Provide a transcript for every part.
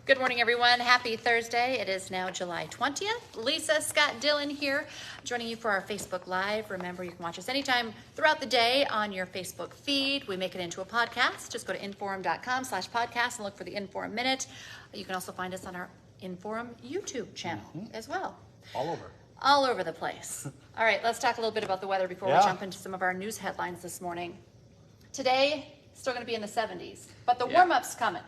Good morning, everyone. Happy Thursday. It is now July 20th. Lisa, Scott, Dillon here, joining you for our Facebook Live. Remember, you can watch us anytime throughout the day on your Facebook feed. We make it into a podcast. Just go to inforum.com/podcast and look for the Inforum Minute. You can also find us on our Inforum YouTube channel as well. All over the place. All right, let's talk a little bit about the weather before we jump into some of our news headlines this morning. Today, still going to be in the 70s, but the warm-up's coming.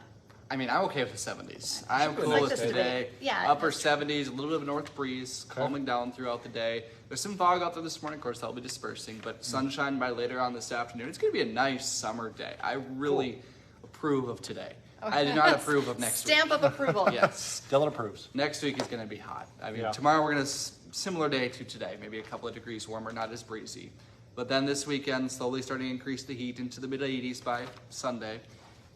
I mean, I'm okay with the 70s. I'm cool with today. Upper 70s, a little bit of a north breeze, calming down throughout the day. There's some fog out there this morning. Of course, that'll be dispersing, but sunshine by later on this afternoon. It's going to be a nice summer day. I really approve of today. I do not approve of next week. Stamp of approval. Yes. Dillon approves. Next week is going to be hot. I mean, tomorrow we're going to similar day to today, maybe a couple of degrees warmer, not as breezy. But then this weekend, slowly starting to increase the heat into the mid-80s by Sunday.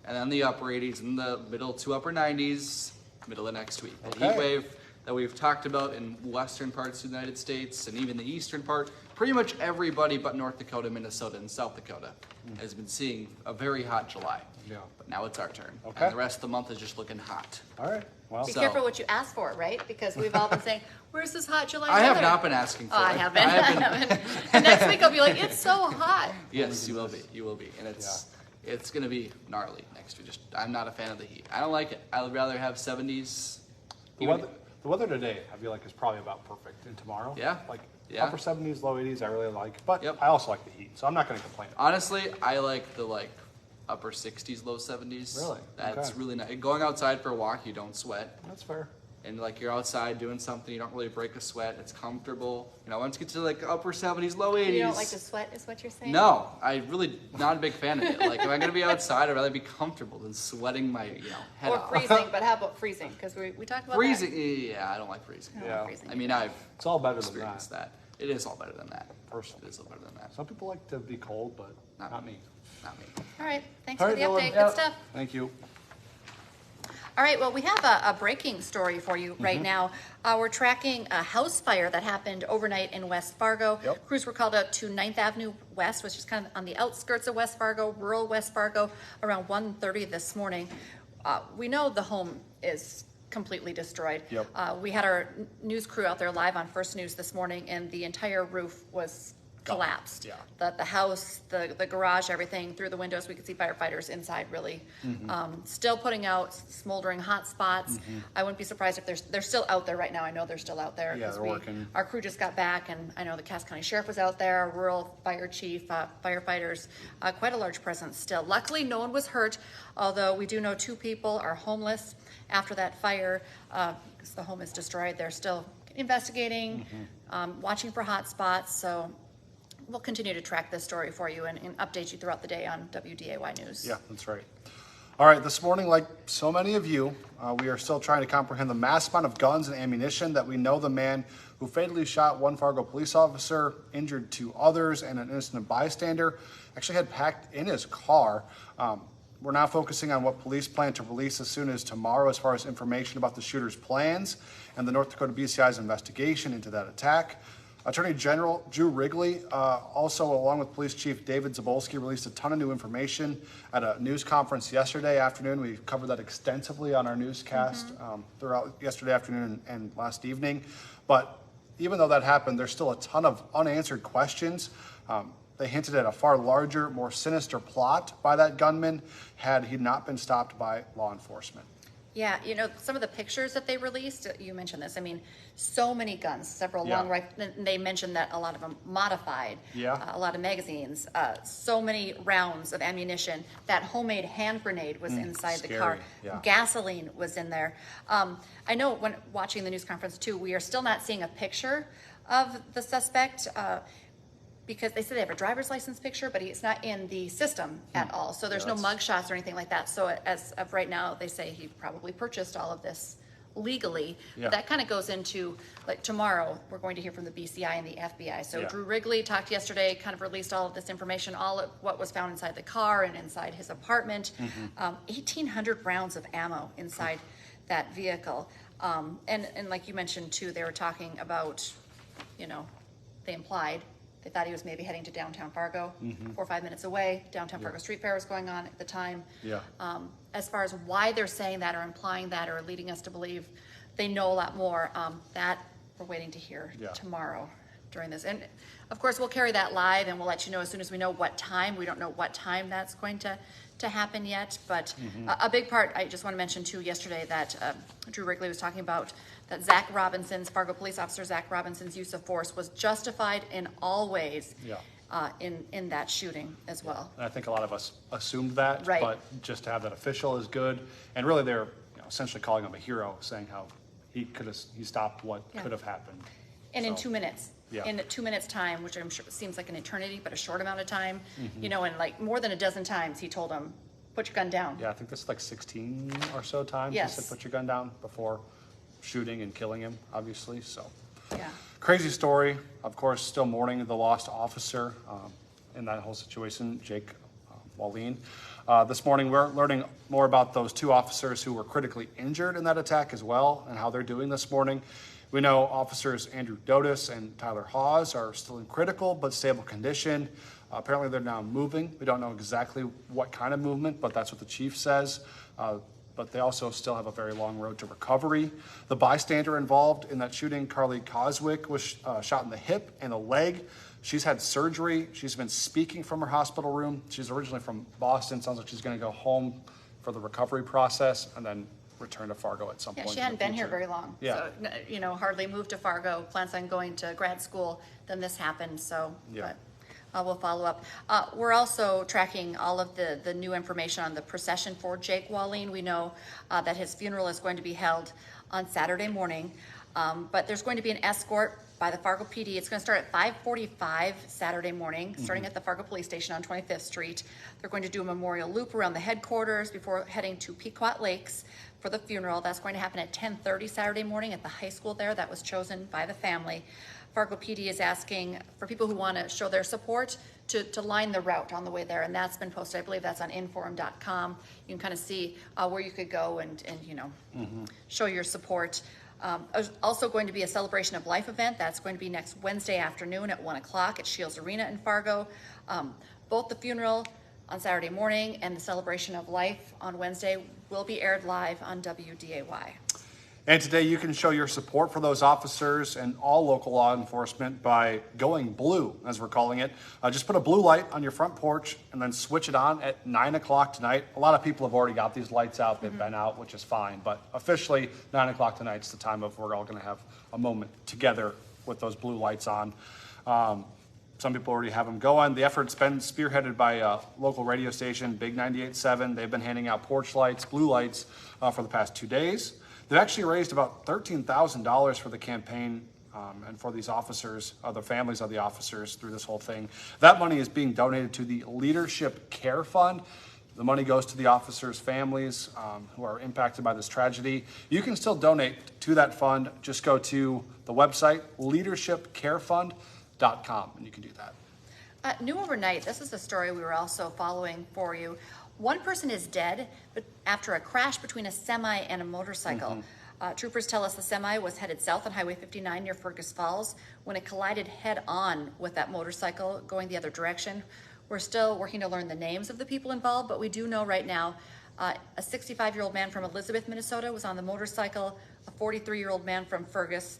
And then the upper 80s and the middle to upper 90s, middle of next week. The heat wave that we've talked about in western parts of the United States and even the eastern part, pretty much everybody but North Dakota, Minnesota, and South Dakota has been seeing a very hot July. Yeah. But now it's our turn. And the rest of the month is just looking hot. All right. Well, be careful what you ask for, right? Because we've all been saying, where's this hot July weather? I have not been asking for it. I haven't. And next week I'll be like, it's so hot. Yes, you will be. You will be. And it's going to be gnarly next week. I'm not a fan of the heat. I don't like it. I would rather have 70s. The weather today, I feel like, is probably about perfect. And tomorrow, upper 70s, low 80s, I really like. But I also like the heat, so I'm not going to complain. Honestly, I like the upper 60s, low 70s. Really? That's really nice. Going outside for a walk, you don't sweat. That's fair. And you're outside doing something, you don't really break a sweat. It's comfortable. Once you get to upper 70s, low 80s. You don't like to sweat, is what you're saying? No, I'm really not a big fan of it. If I'm gonna be outside, I'd rather be comfortable than sweating my head off. Or freezing, but how about freezing? Because we talked about freezing. That. Yeah, I don't like freezing. I mean, it's all better experienced than that. It is all better than that. Personally, it is all better than that. Some people like to be cold, but not me. Not me. All right, thanks for the update. Good stuff. Thank you. All right, well, we have a breaking story for you right now. We're tracking a house fire that happened overnight in West Fargo. Crews were called out to 9th Avenue West, which is kind of on the outskirts of West Fargo, rural West Fargo, around 1:30 this morning. We know the home is completely destroyed. We had our news crew out there live on First News this morning, and the entire roof was collapsed. The house, the garage, everything. Through the windows, we could see firefighters inside, really still putting out smoldering hot spots. I wouldn't be surprised if they're still out there right now. I know they're still out there. They're working. Our crew just got back, and I know the Cass County Sheriff was out there, rural fire chief, firefighters, quite a large presence still. Luckily, no one was hurt, although we do know 2 people are homeless after that fire. Because the home is destroyed, they're still investigating, watching for hot spots. So we'll continue to track this story for you and update you throughout the day on WDAY News. Yeah, that's right. All right, this morning, like so many of you, we are still trying to comprehend the mass amount of guns and ammunition that we know the man who fatally shot one Fargo police officer, injured 2 others, and an innocent bystander actually had packed in his car. We're now focusing on what police plan to release as soon as tomorrow as far as information about the shooter's plans and the North Dakota BCI's investigation into that attack. Attorney General Drew Wrigley, also along with Police Chief David Zabolski, released a ton of new information at a news conference yesterday afternoon. We covered that extensively on our newscast throughout yesterday afternoon and last evening. But even though that happened, there's still a ton of unanswered questions. They hinted at a far larger, more sinister plot by that gunman had he not been stopped by law enforcement. Yeah, some of the pictures that they released, you mentioned this. I mean, so many guns, several long rifles. They mentioned that a lot of them modified, a lot of magazines, so many rounds of ammunition. That homemade hand grenade was inside the car. Gasoline was in there. I know when watching the news conference too, we are still not seeing a picture of the suspect. Because they said they have a driver's license picture, but it's not in the system at all. So there's no mug shots or anything like that. So as of right now, they say he probably purchased all of this legally. But that kind of goes into, tomorrow, we're going to hear from the BCI and the FBI. So Drew Wrigley talked yesterday, kind of released all of this information, all of what was found inside the car and inside his apartment. 1,800 rounds of ammo inside that vehicle. And like you mentioned too, they were talking about, they implied They thought he was maybe heading to downtown Fargo, 4 or 5 minutes away. Downtown Fargo Street Fair was going on at the time. Yeah. As far as why they're saying that or implying that or leading us to believe they know a lot more, that we're waiting to hear tomorrow during this. And of course, we'll carry that live and we'll let you know as soon as we know what time. We don't know what time that's going to happen yet, but a big part, I just want to mention too, yesterday that Drew Wrigley was talking about that Zach Robinson's, Fargo police officer Zach Robinson's use of force was justified in all ways in that shooting as well. And I think a lot of us assumed that, Right. but just to have that official is good. And really they're essentially calling him a hero, saying how he stopped what could have happened. And in 2 minutes. Yeah. In 2 minutes time, which I'm sure seems like an eternity, but a short amount of time, and like more than a dozen times he told him, put your gun down. Yeah, I think this is like 16 or so times Yes. he said put your gun down before shooting and killing him, obviously. So Yeah. crazy story. Of course, still mourning the lost officer in that whole situation, Jake Wallin. This morning, we're learning more about those 2 officers who were critically injured in that attack as well, and how they're doing this morning. We know officers Andrew Dotis and Tyler Hawes are still in critical but stable condition. Apparently, they're now moving. We don't know exactly what kind of movement, but that's what the chief says. But they also still have a very long road to recovery. The bystander involved in that shooting, Carly Coswick, was shot in the hip and the leg. She's had surgery. She's been speaking from her hospital room. She's originally from Boston. Sounds like she's going to go home for the recovery process and then return to Fargo at some Yeah, point. she hadn't been here very long. Yeah. So, hardly moved to Fargo, plans on going to grad school, then this happened, so. Yeah. But we'll follow up. We're also tracking all of the new information on the procession for Jake Wallin. We know that his funeral is going to be held on Saturday morning, but there's going to be an escort by the Fargo PD. It's going to start at 5:45 Saturday morning, starting at the Fargo Police Station on 25th Street. They're going to do a memorial loop around the headquarters before heading to Pequot Lakes for the funeral. That's going to happen at 10:30 Saturday morning at the high school there. That was chosen by the family. Fargo PD is asking for people who want to show their support to line the route on the way there, and that's been posted. I believe that's on inform.com. You can kind of see where you could go and show your support. There's also going to be a Celebration of Life event. That's going to be next Wednesday afternoon at 1 o'clock at Shields Arena in Fargo. Both the funeral on Saturday morning and the Celebration of Life on Wednesday will be aired live on WDAY. And today you can show your support for those officers and all local law enforcement by going blue, as we're calling it. Just put a blue light on your front porch and then switch it on at 9 o'clock tonight. A lot of people have already got these lights out. They've been out, which is fine. But officially, 9 o'clock tonight is the time of we're all going to have a moment together with those blue lights on. Some people already have them going. The effort's been spearheaded by a local radio station, Big 98.7. They've been handing out porch lights, blue lights, for the past 2 days. They've actually raised about $13,000 for the campaign and for these officers, the families of the officers through this whole thing. That money is being donated to the Leadership Care Fund. The money goes to the officers' families who are impacted by this tragedy. You can still donate to that fund. Just go to the website, leadershipcarefund.com, and you can do that. New overnight, this is a story we were also following for you. One person is dead, but after a crash between a semi and a motorcycle. Troopers tell us the semi was headed south on Highway 59 near Fergus Falls when it collided head-on with that motorcycle going the other direction. We're still working to learn the names of the people involved, but we do know right now a 65-year-old man from Elizabeth, Minnesota was on the motorcycle. A 43-year-old man from Fergus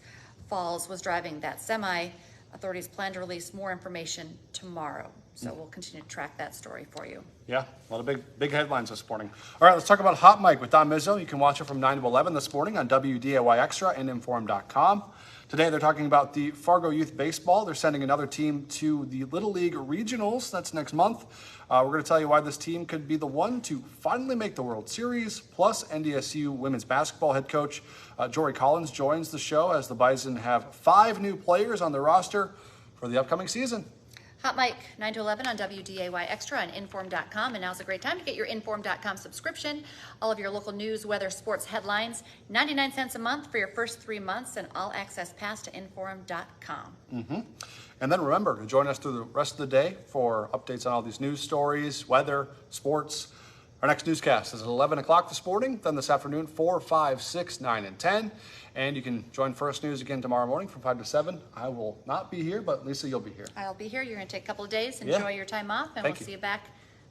Falls was driving that semi. Authorities plan to release more information tomorrow. So we'll continue to track that story for you. Yeah, a lot of big headlines this morning. All right, let's talk about Hot Mic with Don Mizzo. You can watch it from 9 to 11 this morning on WDAY Extra and Inform.com. Today they're talking about the Fargo Youth Baseball. They're sending another team to the Little League Regionals. That's next month. We're going to tell you why this team could be the one to finally make the World Series. Plus, NDSU women's basketball head coach Jory Collins joins the show as the Bison have 5 new players on their roster for the upcoming season. Hot Mic, 9 to 11 on WDAY Extra and Inform.com. And now's a great time to get your Inform.com subscription. All of your local news, weather, sports headlines, 99 cents a month for your first 3 months, and all access pass to Inform.com. And then remember to join us through the rest of the day for updates on all these news stories, weather, sports, Our next newscast is at 11 o'clock this morning, then this afternoon, 4, 5, 6, 9, and 10. And you can join First News again tomorrow morning from 5 to 7. I will not be here, but Lisa, you'll be here. I'll be here. You're going to take a couple of days, enjoy your time off, and we'll see you back,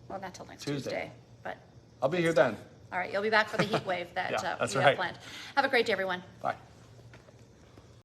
well, not till next Tuesday, but I'll be here then. all right, you'll be back for the heat wave that we that's have right. planned. Have a great day, everyone. Bye.